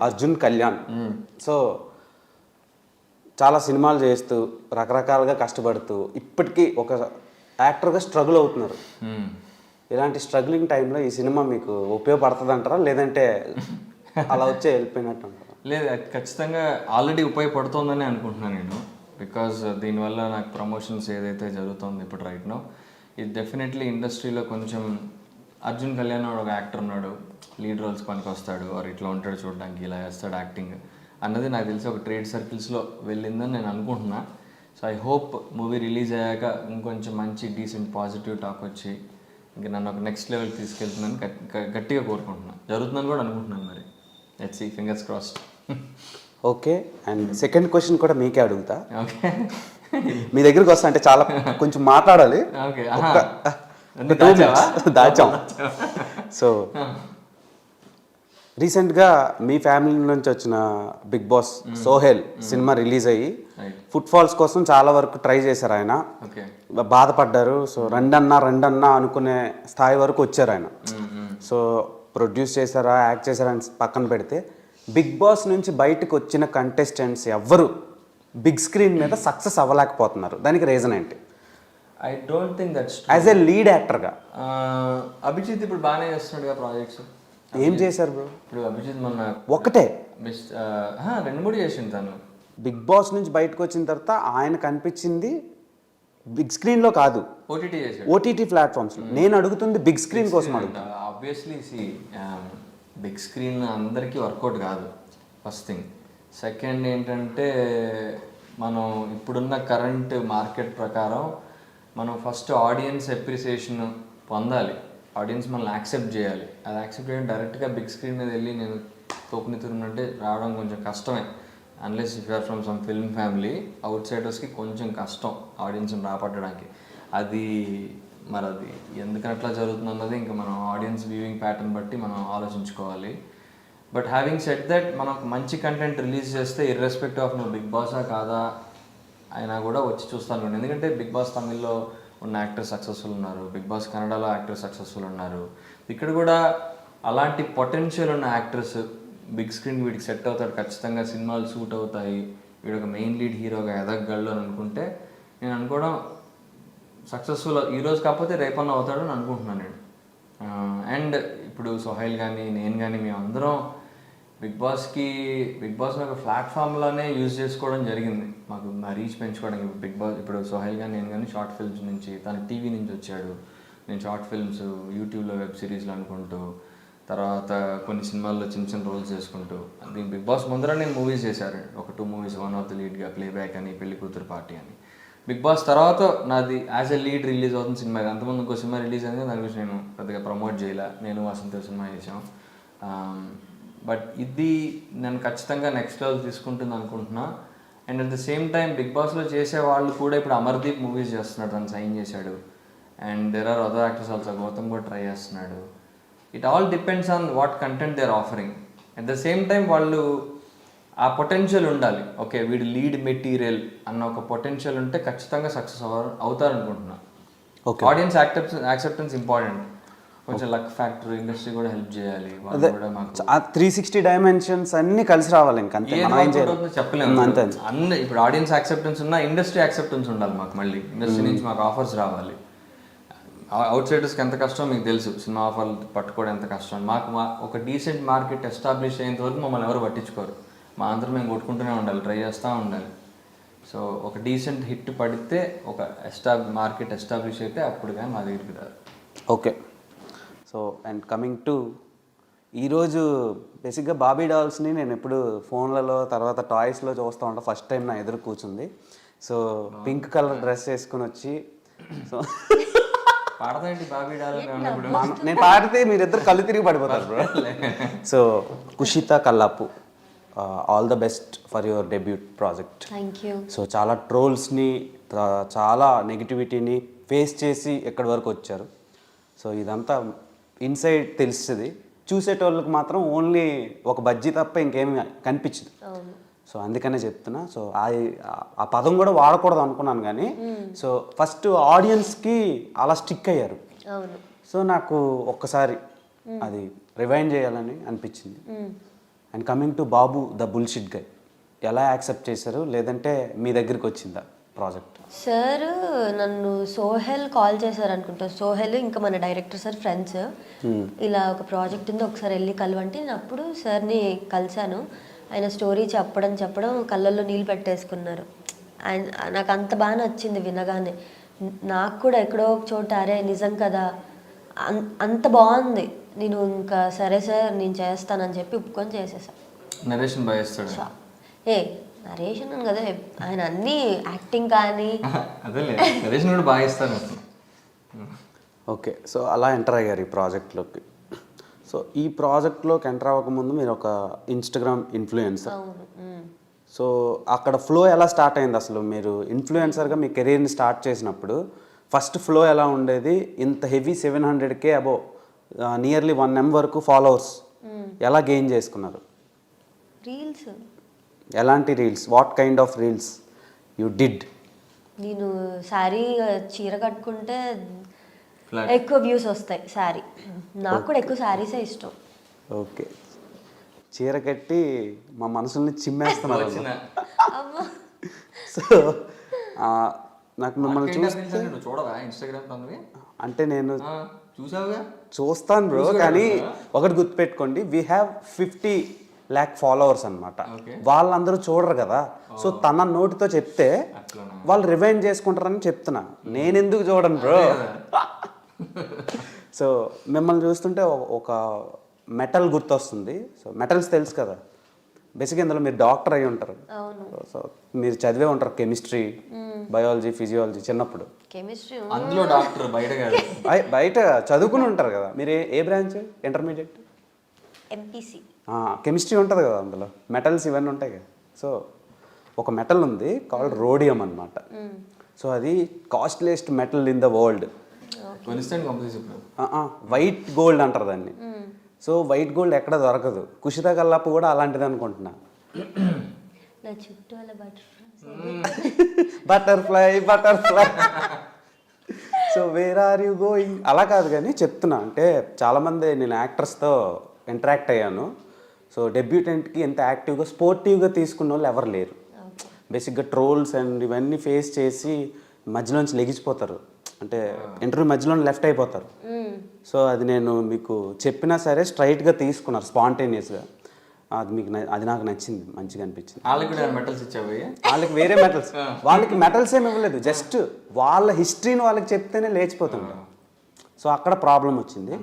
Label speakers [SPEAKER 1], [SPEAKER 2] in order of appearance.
[SPEAKER 1] Arjun Kalyan. So చాలా సినిమాలు చేస్తూ రకరకాలుగా కష్టపడుతూ ఇప్పటికీ ఒక యాక్టర్గా స్ట్రగుల్ అవుతున్నారు. ఇలాంటి స్ట్రగ్లింగ్ టైంలో ఈ సినిమా మీకు ఉపయోగపడుతుంది అంటారా, లేదంటే అలా వచ్చే వెళ్ళిపోయినట్టు అంటారా?
[SPEAKER 2] లేదు, అది ఖచ్చితంగా ఆల్రెడీ ఉపయోగపడుతుందని అనుకుంటున్నాను నేను. బికాజ్ దీనివల్ల నాకు ప్రమోషన్స్ ఏదైతే జరుగుతుందో ఇప్పుడు రైట్ నో, ఇది డెఫినెట్లీ ఇండస్ట్రీలో కొంచెం అర్జున్ కళ్యాణ్ ఒక యాక్టర్ ఉన్నాడు, లీడ్ రోల్స్ పనికి వస్తాడు, ఆర్ ఇట్లా ఉంటాడు చూడడానికి, ఇలా చేస్తాడు యాక్టింగ్ అన్నది నాకు తెలిసి ఒక ట్రేడ్ సర్కిల్స్లో వెళ్ళిందని నేను అనుకుంటున్నా. So I hope movie release అయ్యాక ఇంకొంచెం మంచి డీసెంట్ పాజిటివ్ టాక్ వచ్చి ఇంకా నన్ను ఒక నెక్స్ట్ లెవెల్కి తీసుకెళ్తుందని గట్టిగా కోరుకుంటున్నాను. జరుగుతుందని కూడా అనుకుంటున్నాను. మరి let's see, fingers crossed.
[SPEAKER 1] Okay, and second question కూడా మీకే అడుగుతా.
[SPEAKER 2] ఓకే,
[SPEAKER 1] మీ దగ్గరికి వస్తా అంటే చాలా కొంచెం మాట్లాడాలి.
[SPEAKER 2] ఓకే,
[SPEAKER 1] దాచాం. సో రీసెంట్గా మీ ఫ్యామిలీ నుంచి వచ్చిన bigg boss Sohel cinema release అయ్యి ఫుట్ఫాల్స్ కోసం చాలా వరకు ట్రై చేశారు ఆయన, బాధపడ్డారు. సో రెండన్నా అనుకునే స్థాయి వరకు వచ్చారు ఆయన. సో ప్రొడ్యూస్ చేశారా, యాక్ట్ చేశారా అని పక్కన పెడితే బిగ్ బాస్ నుంచి బయటకు వచ్చిన కంటెస్టెంట్స్ ఎవ్వరు బిగ్ స్క్రీన్ మీద సక్సెస్ అవ్వలేకపోతున్నారు. దానికి రీజన్ ఏంటి?
[SPEAKER 2] I don't think that's
[SPEAKER 1] as a lead యాక్టర్గా.
[SPEAKER 2] అభిజిత్ ఇప్పుడు బాగానే చేస్తున్నాడుగా ప్రాజెక్ట్స్.
[SPEAKER 1] ఏం చేశారు బ్రో?
[SPEAKER 2] ఇప్పుడు అభిజిత్ మొన్న
[SPEAKER 1] ఒకటే
[SPEAKER 2] 2-3 చేసింది తను.
[SPEAKER 1] బిగ్ బాస్ నుంచి బయటకు వచ్చిన తర్వాత ఆయన కనిపించింది బిగ్ స్క్రీన్లో కాదు,
[SPEAKER 2] ఓటీటీ చేశాడు,
[SPEAKER 1] ఓటీటీ ప్లాట్ఫామ్స్లో. నేను అడుగుతుంది బిగ్ స్క్రీన్ కోసం అడుగుతాను.
[SPEAKER 2] ఆబ్వియస్లీ బిగ్ స్క్రీన్ అందరికీ వర్కౌట్ కాదు, ఫస్ట్ థింగ్. సెకండ్ ఏంటంటే మనం ఇప్పుడున్న కరెంట్ మార్కెట్ ప్రకారం మనం ఫస్ట్ ఆడియన్స్ అప్రిసియేషన్ పొందాలి, ఆడియన్స్ మనల్ని యాక్సెప్ట్ చేయాలి. అది యాక్సెప్ట్ చేయడం డైరెక్ట్గా బిగ్ స్క్రీన్ మీద వెళ్ళి నేను తోపుని తిరుగునంటే రావడం కొంచెం కష్టమే. Unless if you are from some film family, అవుట్ సైడర్స్కి కొంచెం కష్టం ఆడియన్స్ని రాపట్టడానికి. అది ఎందుకని అట్లా జరుగుతుంది అన్నది ఇంకా మనం ఆడియన్స్ వ్యూయింగ్ ప్యాటర్న్ బట్టి మనం ఆలోచించుకోవాలి. బట్ హ్యావింగ్ సెట్ దట్, మనం మంచి కంటెంట్ రిలీజ్ చేస్తే ఇర్రెస్పెక్టివ్ ఆఫ్ నువ్వు బిగ్ బాసా కాదా అయినా కూడా వచ్చి చూస్తాను. ఎందుకంటే బిగ్ బాస్ తమిళ్లో ఉన్న యాక్టర్స్ సక్సెస్ఫుల్ ఉన్నారు, బిగ్ బాస్ కన్నడలో యాక్టర్స్ సక్సెస్ఫుల్ ఉన్నారు. ఇక్కడ కూడా అలాంటి పొటెన్షియల్ ఉన్న యాక్టర్స్ బిగ్ స్క్రీన్ వీడికి సెట్ అవుతాడు, ఖచ్చితంగా సినిమాలు సూట్ అవుతాయి, వీడు ఒక మెయిన్ లీడ్ హీరోగా ఎదగగలడు అని అనుకుంటే నేను అనుకోవడం సక్సెస్ఫుల్ ఈరోజు కాకపోతే రేపన్నా అవుతాడు అని అనుకుంటున్నాను నేను. అండ్ ఇప్పుడు సోహైల్ కానీ నేను కానీ మేమందరం బిగ్ బాస్ని ఒక ప్లాట్ఫామ్లోనే యూజ్ చేసుకోవడం జరిగింది, మాకు మా రీచ్ పెంచుకోవడానికి. బిగ్ బాస్ ఇప్పుడు సోహైల్ కానీ నేను కానీ షార్ట్ ఫిల్మ్స్ నుంచి, తను టీవీ నుంచి వచ్చాడు, నేను షార్ట్ ఫిల్మ్స్ యూట్యూబ్లో వెబ్ సిరీస్లు అనుకుంటూ, తర్వాత కొన్ని సినిమాల్లో చిన్న రోల్స్ చేసుకుంటూ. దీని బిగ్ బాస్ ముందర నేను మూవీస్ చేశాను, ఒక 2 మూవీస్, వన్ ఆఫ్ ది లీడ్గా ప్లేబ్యాక్ అని, పెళ్లి కూతురు పార్టీ అని. బిగ్ బాస్ తర్వాత నాది యాజ్ ఎ లీడ్ రిలీజ్ అవుతుంది సినిమా. అంతకుముందు ఇంకో సినిమా రిలీజ్ అయింది, దాని గురించి నేను పెద్దగా ప్రమోట్ చేయలే, నేను వసంత సినిమా చేసాం. బట్ ఇది నేను ఖచ్చితంగా నెక్స్ట్ లెవెల్ తీసుకుంటుంది అనుకుంటున్నా. And at the same time bigg బాస్లో చేసే వాళ్ళు కూడా ఇప్పుడు అమర్దీప్ మూవీస్ చేస్తున్నాడు, తను సైన్ చేశాడు. And there are other actors also, Gautam కూడా ట్రై చేస్తున్నాడు. It all depends on what content they are offering. At the same time వాళ్ళు ఆ పొటెన్షియల్ ఉండాలి. ఓకే, వీడు లీడ్ మెటీరియల్ అన్న ఒక పొటెన్షియల్ ఉంటే ఖచ్చితంగా సక్సెస్ అవుతారు అనుకుంటున్నా. ఆడియన్స్ యాక్సెప్టెన్స్ ఇంపార్టెంట్, కొంచెం లక్ ఫ్యాక్టర్, ఇండస్ట్రీ కూడా హెల్ప్ చేయాలి.
[SPEAKER 1] 360 డైమెన్షన్స్ అన్ని కలిసి రావాలి. ఇంకా
[SPEAKER 2] చెప్పలేము అన్ని. ఇప్పుడు ఆడియన్స్ యాక్సెప్టెన్స్ ఉన్నా ఇండస్ట్రీ యాక్సెప్టెన్స్ ఉండాలి మాకు. మళ్ళీ ఇండస్ట్రీ నుంచి మాకు ఆఫర్స్ రావాలి. అవుట్ సైడర్స్కి ఎంత కష్టం మీకు తెలుసు, సినిమా ఆఫర్లు పట్టుకోవడం ఎంత కష్టం. మాకు ఒక డీసెంట్ మార్కెట్ ఎస్టాబ్లిష్ అయ్యేంత వరకు మమ్మల్ని ఎవరు పట్టించుకోరు. మా అందరం మేము కొట్టుకుంటూనే ఉండాలి, ట్రై చేస్తూ ఉండాలి. సో ఒక డీసెంట్ హిట్ పడితే, ఒక మార్కెట్ ఎస్టాబ్లిష్ అయితే అప్పుడు కానీ మా దగ్గరికి రాదు.
[SPEAKER 1] Okay, so and coming to ఈరోజు బేసిక్గా బాబీ డాల్స్ని నేను ఎప్పుడు ఫోన్లలో తర్వాత టాయ్స్లో చూస్తూ ఉంటాను. ఫస్ట్ టైం నా ఎదురు కూర్చుంది. సో పింక్ కలర్ డ్రెస్ వేసుకుని వచ్చి, సో
[SPEAKER 2] పాడతాండి బాబీ డాల్,
[SPEAKER 1] నేను పాడితే మీరిద్దరు కళ్ళు తిరిగి పడిపోతారు bro. So Kushitha Kallapu, all the best for your debut project. So చాలా ట్రోల్స్ని, చాలా నెగిటివిటీని ఫేస్ చేసి ఎక్కడి వరకు వచ్చారు. సో ఇదంతా ఇన్సైడ్ తెలుస్తుంది, చూసేటోళ్ళకి మాత్రం ఓన్లీ ఒక బజ్జీ తప్ప ఇంకేమి కనిపించదు. సో అందుకనే చెప్తున్నా. సో ఆ పదం కూడా వాడకూడదు అనుకున్నాను కానీ, సో ఫస్ట్ ఆడియన్స్కి అలా స్టిక్ అయ్యారు. సో నాకు ఒక్కసారి అది రివైండ్ చేయాలని అనిపించింది. And coming to Babu the bullshit గై, ఎలా యాక్సెప్ట్ చేశారు, లేదంటే మీ దగ్గరికి వచ్చిందా ప్రాజెక్ట్?
[SPEAKER 3] సార్ నన్ను సోహెల్ కాల్ చేశారు అనుకుంటా. సోహెల్ ఇంకా మన డైరెక్టర్ సార్ ఫ్రెండ్స్, ఇలా ఒక ప్రాజెక్ట్ ఉంది ఒకసారి వెళ్ళి కలవంటే నేను అప్పుడు సార్ని కలిశాను. ఆయన స్టోరీ చెప్పడం కళ్ళల్లో నీళ్ళు పెట్టేసుకున్నారు. అండ్ నాకు అంత బాగా నచ్చింది వినగానే. నాకు కూడా ఎక్కడో ఒక చోట అరే నిజం కదా అంత బాగుంది. నేను ఇంకా సరే సార్ నేను చేస్తానని చెప్పి ఒప్పుకొని చేసేసాను.
[SPEAKER 2] నరేషన్ బాగా చేస్తాడు.
[SPEAKER 3] నరేషన్ అని కదా ఆయన అన్ని యాక్టింగ్ కానీ
[SPEAKER 2] అదేలే నరేషన్ కూడా బాగా ఇస్తాను.
[SPEAKER 1] ఓకే, సో అలా ఎంటర్ అయ్యారు ఈ ప్రాజెక్ట్లోకి. సో ఈ ప్రాజెక్ట్లోకి ఎంటర్ అవ్వకముందు మీరు ఒక ఇన్స్టాగ్రామ్ ఇన్ఫ్లుయెన్సర్. సో అక్కడ ఫ్లో ఎలా స్టార్ట్ అయింది అసలు? మీరు ఇన్ఫ్లుయెన్సర్గా మీ కెరీర్ని స్టార్ట్ చేసినప్పుడు ఫస్ట్ ఫ్లో ఎలా ఉండేది? ఇంత heavy 700K above, nearly 1 M వరకు ఫాలోవర్స్ ఎలా గెయిన్ చేసుకున్నారు?
[SPEAKER 3] రీల్స్.
[SPEAKER 1] ఎలాంటి reels? What kind of reels you did?
[SPEAKER 3] నేను శారీ చీర కట్టుకుంటే ఎక్కువ వ్యూస్ వస్తాయి. శారీ నాకు కూడా ఎక్కువ శారీసే ఇష్టం.
[SPEAKER 1] ఓకే, చీర కట్టి మా మనసుల్ని చిమ్మేస్తున్నారు. సో నాకు మిమ్మల్ని చూస్తే
[SPEAKER 2] చూడవా ఇన్స్టాగ్రామ్? అంటే
[SPEAKER 1] నేను
[SPEAKER 2] చూసావుగా,
[SPEAKER 1] చూస్తాను బ్రో, కానీ ఒకటి గుర్తుపెట్టుకోండి, వీ హ్యావ్ 50 lakh ఫాలోవర్స్ అనమాట. వాళ్ళందరూ చూడరు కదా. సో తన నోటితో చెప్తే వాళ్ళు రివైండ్ చేసుకుంటారని చెప్తున్నా. నేను ఎందుకు చూడను బ్రో? సో మిమ్మల్ని చూస్తుంటే ఒక మెటల్ గుర్తొస్తుంది. సో మెటల్స్ తెలుసు కదా, బేసిక్గా ఇందులో మీరు డాక్టర్ అయి ఉంటారు. సో మీరు చదివే ఉంటారు కెమిస్ట్రీ, బయాలజీ, ఫిజియాలజీ చిన్నప్పుడు.
[SPEAKER 3] కెమిస్ట్రీ
[SPEAKER 2] అందులో డాక్టర్, బయట కాదు.
[SPEAKER 1] బయట చదువుకుని ఉంటారు కదా. మీరు ఏ బ్రాంచ్? Intermediate
[SPEAKER 3] MPC.
[SPEAKER 1] కెమిస్ట్రీ ఉంటుంది కదా, అందులో మెటల్స్ ఇవన్నీ ఉంటాయి కదా. సో ఒక మెటల్ ఉంది కాల్డ్ రోడియం అనమాట. సో అది costliest metal in the world. White gold అంటారు దాన్ని. సో వైట్ గోల్డ్ ఎక్కడ దొరకదు. కుషిత కల్లాపు కూడా అలాంటిది అనుకుంటున్నా.
[SPEAKER 3] నా చుట్టూ అలా
[SPEAKER 1] butterfly. So where are you going అలా కాదు కానీ చెప్తున్నా. అంటే చాలామంది నేను యాక్టర్స్తో ఇంటరాక్ట్ అయ్యాను. సో డెబ్యూటెంట్కి ఎంత యాక్టివ్గా స్పోర్టివ్గా తీసుకున్న వాళ్ళు ఎవరు లేరు. బేసిక్గా ట్రోల్స్ అండ్ ఇవన్నీ ఫేస్ చేసి మధ్యలోంచి లెగిసిపోతారు. అంటే ఇంటర్వ్యూ మధ్యలో లెఫ్ట్ అయిపోతారు. సో అది నేను మీకు చెప్పినా సరే స్ట్రైట్గా తీసుకున్నారు స్పాంటేనియస్గా. అది మీకు అది నాకు నచ్చింది, మంచిగా అనిపించింది. వాళ్ళకి వేరే మెటల్స్, వాళ్ళకి మెటల్స్ ఏమి ఇవ్వలేదు, జస్ట్ వాళ్ళ హిస్టరీని వాళ్ళకి చెప్తేనే లేచిపోతుంటారు. సో అక్కడ ప్రాబ్లం వచ్చింది.